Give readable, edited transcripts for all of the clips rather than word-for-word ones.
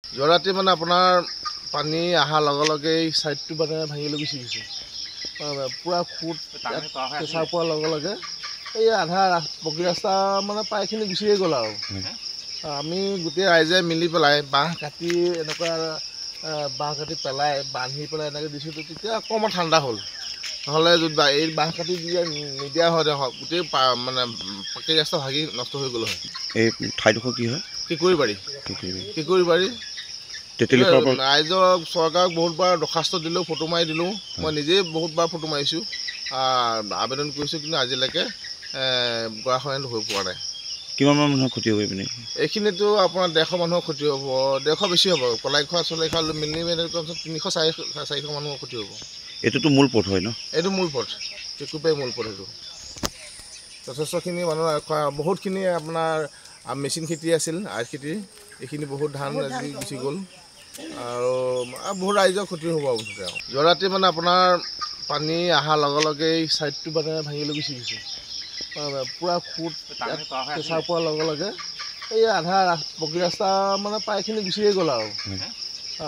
যোৱা ৰাতি মানে আপোনাৰ পানী অহাৰ লগে লগে এই ছাইডটো মানে ভাঙি লৈ গুচি গৈছে। পূৰা ফুট প্ৰেছাৰ পোৱাৰ লগে লগে এই আধা পকী ৰাস্তা মানে প্ৰায়খিনি গুচিয়ে গ'ল আৰু। আমি গোটেই ৰাইজে মিলি পেলাই বাঁহ কাটি এনেকুৱা বাঁহ কাটি পেলাই বান্ধি পেলাই এনেকৈ দিছোঁ, তেতিয়া অকণমান ঠাণ্ডা হ'ল। নহ'লে যদি এই বাঁহ কাটি নিদিয়া হয় গোটেই মানে পকী ৰাস্তা ভাগি নষ্ট হৈ গ'ল হয়। এই ঠাইডোখৰ কি হয়? কিকুৰিবাৰী। ৰাইজক চৰকাৰক বহুতবাৰ দৰখাস্ত দিলোঁ, ফটো মাৰি দিলোঁ। মই নিজেই বহুতবাৰ ফটো মাৰিছোঁ, আবেদন কৰিছোঁ, কিন্তু আজিলৈকে গৰাখহনীয়া হৈ পৰা নাই। কিমানমান মানুহৰ ক্ষতি হ'ব পিনে? এইখিনিতো আপোনাৰ 150 মানুহৰ ক্ষতি হ'ব, 150 বেছি হ'ব। কলাইখোৱা চলাইখোৱা মিলি মেলি 300-400 মানুহৰ ক্ষতি হ'ব। এইটোতো মূল পথ হয় ন? এইটো মূল পথ, কিকুৰিবাৰী মূল পথ। এইটো যথেষ্টখিনি মানুহ, বহুতখিনি আপোনাৰ মেচিন খেতি আছিল, আৰ খেতি, এইখিনি বহুত ধান আজি গুচি গ'ল আৰু বহুত ৰাইজৰ ক্ষতি হ'ব মুঠতে আৰু। যোৱা ৰাতি মানে আপোনাৰ পানী অহাৰ লগে লগে এই ছাইডটো মানে ভাঙি লৈ গুচি গৈছে। পূৰা ফুট প্ৰেছাৰ পোৱাৰ লগে লগে এই আধা পকী ৰাস্তা মানে প্ৰায়খিনি গুচিয়ে গ'ল আৰু।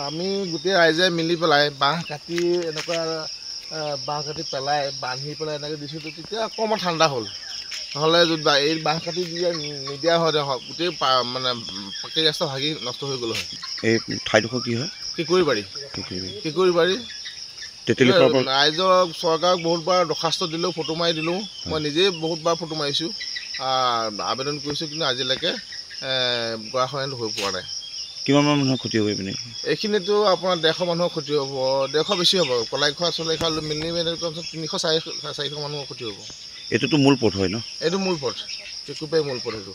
আমি গোটেই ৰাইজে মিলি পেলাই বাঁহ কাটি এনেকুৱা বাঁহ কাটি পেলাই বান্ধি পেলাই এনেকৈ দিছোঁ, তেতিয়া অকণমান ঠাণ্ডা হ'ল। নহ'লে যদি এই বাঁহ কাটি নিদিয়া হয় গোটেই মানে পকী ৰাস্তা ভাগি নষ্ট হৈ গ'ল হয়। এই ঠাইডোখৰ কি হয়? কিকুৰিবাৰী। ৰাইজক চৰকাৰক বহুতবাৰ দৰখাস্ত দিলোঁ, ফটো মাৰি দিলোঁ। মই নিজেই বহুতবাৰ ফটো মাৰিছোঁ, আবেদন কৰিছোঁ, কিন্তু আজিলৈকে গৰাখহনীয়া হৈ পৰা নাই। কিমানমান মানুহৰ ক্ষতি হ'ব পিনে? এইখিনিতো আপোনাৰ 150 মানুহৰ ক্ষতি হ'ব, 150 বেছি হ'ব। কলাইখোৱা চলাইখোৱা মিলি মেলি 300-400 মানুহৰ ক্ষতি হ'ব। এইটোতো মূল পথ হয় ন? এইটো মূল পথ, কিকুৰিবাৰী মূল পথ। এইটো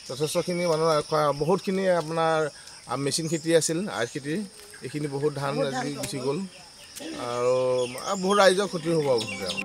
যথেষ্টখিনি মানুহ, বহুতখিনি আপোনাৰ মেচিন খেতি আছিল, আৰ খেতি, এইখিনি বহুত ধান আজি গুচি গ'ল আৰু বহুত ৰাইজৰ ক্ষতি হ'ব মুঠতে আৰু।